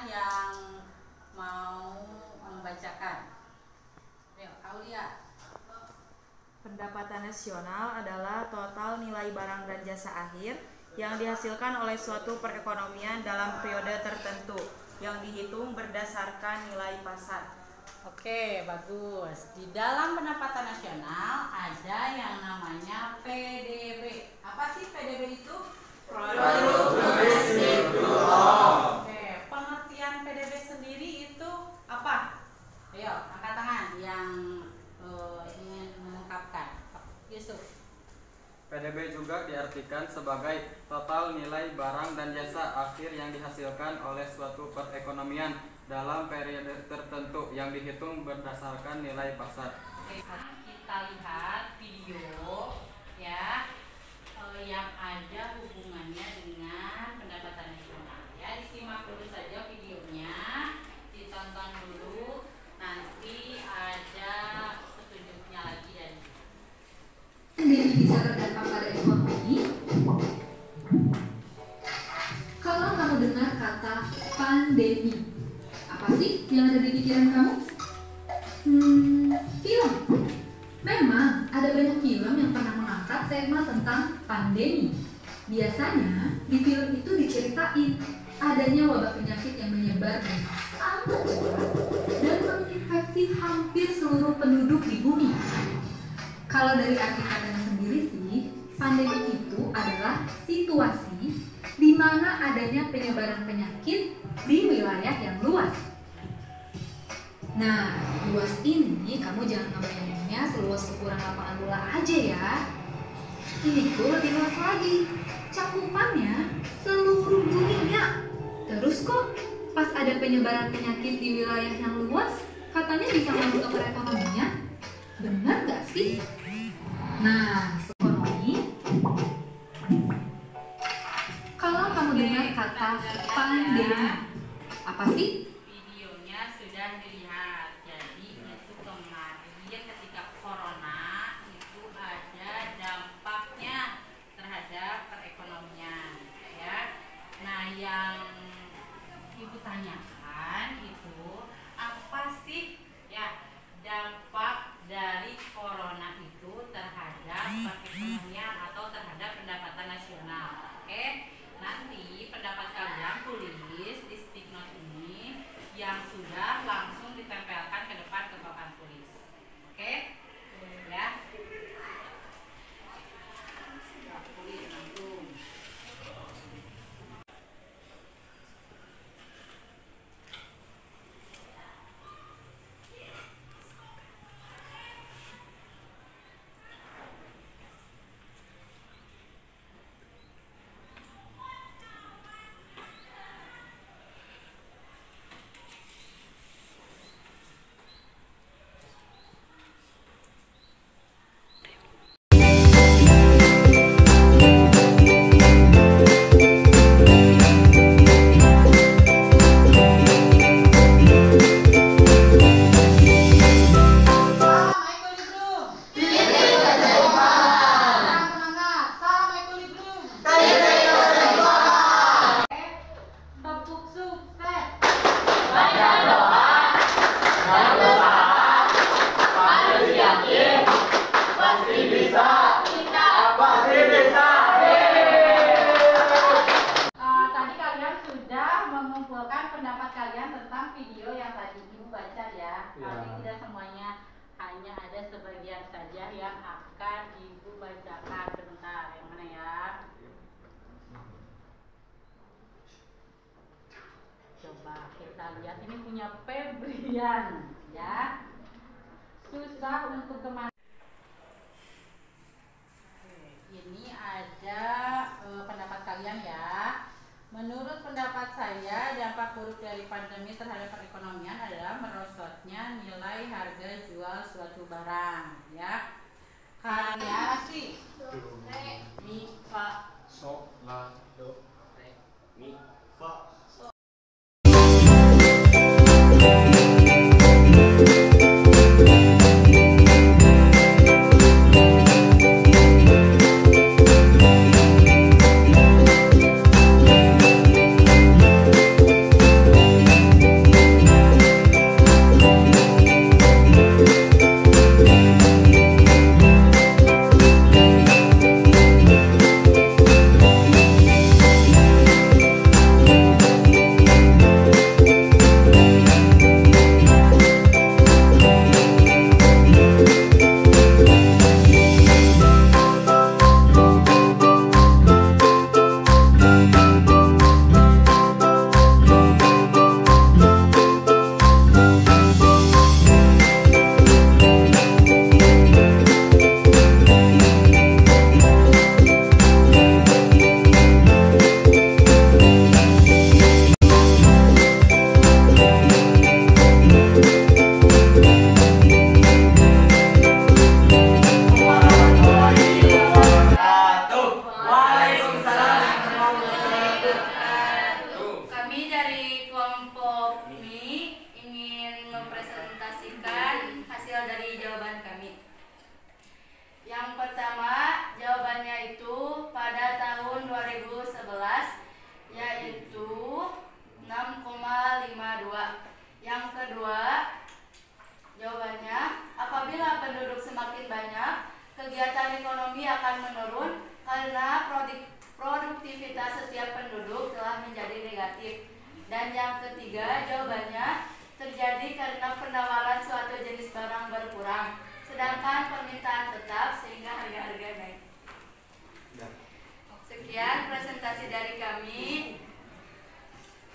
yang mau membacakan? Ayo, Aulia. Pendapatan nasional adalah total nilai barang dan jasa akhir yang dihasilkan oleh suatu perekonomian dalam periode tertentu yang dihitung berdasarkan nilai pasar. Oke, bagus. Di dalam pendapatan nasional ada yang namanya PDB. Apa sih PDB itu? Produk domestik bruto. Oke, pengertian PDB sendiri itu apa? Ayo, angkat tangan yang ingin mengungkapkan. Yusuf. PDB juga diartikan sebagai total nilai barang dan jasa akhir yang dihasilkan oleh suatu perekonomian dalam periode tertentu yang dihitung berdasarkan nilai pasar. Oke, kita lihat video ya yang ada hubungannya dengan pendapatan nasional. Ya, disimak dulu saja videonya, ditonton dulu, nanti ada petunjuknya lagi dari bisa berdampak pada ekonomi. Kalau kamu dengar kata pandemi, apa sih yang ada di pikiran kamu? Film. Memang ada banyak film yang pernah mengangkat tema tentang pandemi. Biasanya di film itu diceritain adanya wabah penyakit yang menyebar dengan sangat cepat dan menginfeksi hampir seluruh penduduk di bumi. Kalau dari arti katanya sendiri sih, pandemi itu adalah situasi di mana adanya penyebaran penyakit di wilayah yang luas. Nah, luas ini kamu jangan ngebayanginnya seluas ukuran lapangan bola aja ya. Ini tuh lebih luas lagi, cakupannya seluruh dunia. Terus kok pas ada penyebaran penyakit di wilayah yang luas, katanya bisa membentuk perekonomian? Benar gak sih? Nah, ekonomi. Kalau kamu dengar kata pandemi, apa sih? videonya sudah dilihat. Jadi itu kemarin ketika corona itu ada dampaknya terhadap perekonomian ya. Nah, yang ibu tanyakan itu apa sih ya dampak dari corona itu terhadap perekonomian atau terhadap pendapatan nasional. Oke, nanti pendapat kalian tulis di stick note ini yang sudah langsung ditempelkan ke depan ke papan tulis. Oke, ya. Tulis langsung. Tadi kalian sudah mengumpulkan pendapat kalian tentang video yang tadi ibu baca ya. Tapi tidak semuanya, hanya ada sebagian saja yang akan ibu bacakan. Bentar, yang mana ya? Coba kita lihat, ini punya Febrian ya. Susah untuk kemana. Ini ada pendapat kalian ya. Menurut pendapat saya, dampak buruk dari pandemi terhadap perekonomian adalah merosotnya nilai harga jual suatu barang ya. Karya sih mi fa So, la, do, re, mi, fa. Yang kedua, jawabannya, apabila penduduk semakin banyak, kegiatan ekonomi akan menurun karena produktivitas setiap penduduk telah menjadi negatif. Dan yang ketiga, jawabannya, terjadi karena penawaran suatu jenis barang berkurang, sedangkan permintaan tetap sehingga harga-harga naik. Sekian presentasi dari kami.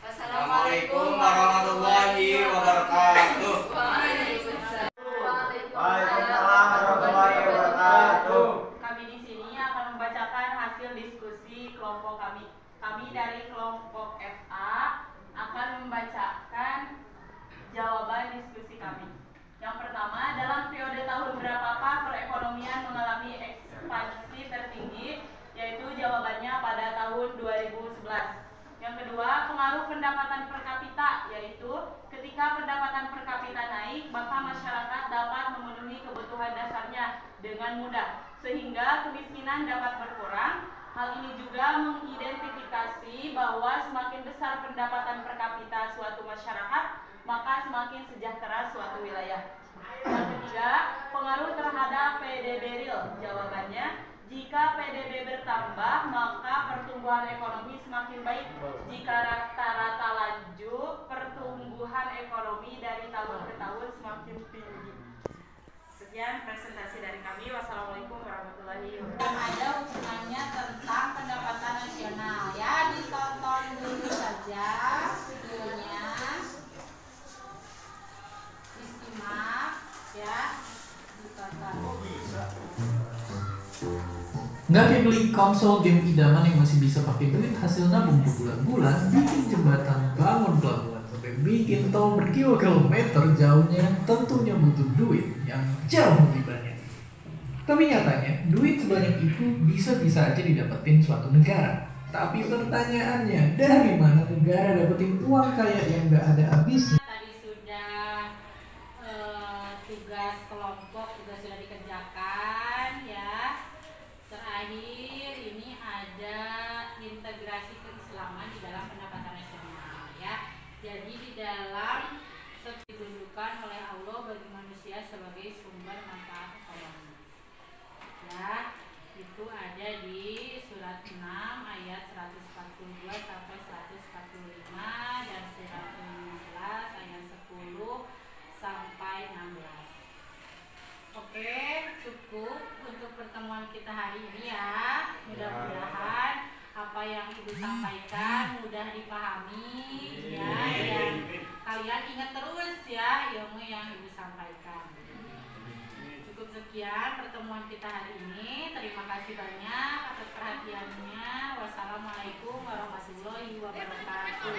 Wassalamualaikum warahmatullahi wabarakatuh. Waalaikumsalam. Waalaikumsalam warahmatullahi wabarakatuh. Kami di sini akan membacakan hasil diskusi kelompok kami. Kami dari kelompok FA akan membacakan jawaban diskusi kami. Yang pertama, dalam periode tahun berapakah perekonomian mengalami ekspansi tertinggi? Yaitu jawabannya pada tahun 2011. Yang kedua, pengaruh pendapatan per kapita, yaitu ketika pendapatan per kapita naik, maka masyarakat dapat memenuhi kebutuhan dasarnya dengan mudah, sehingga kemiskinan dapat berkurang. Hal ini juga mengidentifikasi bahwa semakin besar pendapatan per kapita suatu masyarakat, maka semakin sejahtera suatu wilayah. Yang ketiga, pengaruh terhadap PDB real. Jawabannya, jika PDB bertambah, maka pertumbuhan ekonomi semakin baik. Jika rata-rata laju, pertumbuhan ekonomi dari tahun ke tahun semakin tinggi. Sekian presentasi dari kami. Wassalamualaikum warahmatullahi wabarakatuh. Dan ada hubungannya tentang pendapatan nasional, ya, ditonton dulu saja videonya, disimak, ya, ditonton. Nggak kayak beli konsol game idaman yang masih bisa pakai duit hasil nabung berbulan-bulan, bikin jembatan, bangun pelabuhan, sampai bikin tol berkilometer jauhnya, tentunya butuh duit yang jauh lebih banyak. Tapi nyatanya, duit sebanyak itu bisa-bisa aja didapetin suatu negara. Tapi pertanyaannya, dari mana negara dapetin uang kaya yang nggak ada habisnya? Tadi sudah tugas kelompok juga sudah dikerjakan, ya. Terakhir ini ada integrasi keislaman di dalam pendapatan nasional, ya. Jadi di dalam ditunjukkan oleh Allah bagi manusia sebagai sumber manfaat ekonomi, ya. Itu ada di surat 6 ayat 142 sampai 145 dan surat 15 ayat 10 sampai 16. Oke, cukup untuk pertemuan kita hari ini, ya. Mudah-mudahan apa yang Ibu sampaikan mudah dipahami, ya, dan kalian ingat terus, ya, ilmu yang Ibu sampaikan. Cukup sekian pertemuan kita hari ini. Terima kasih banyak atas perhatiannya. Wassalamualaikum warahmatullahi wabarakatuh.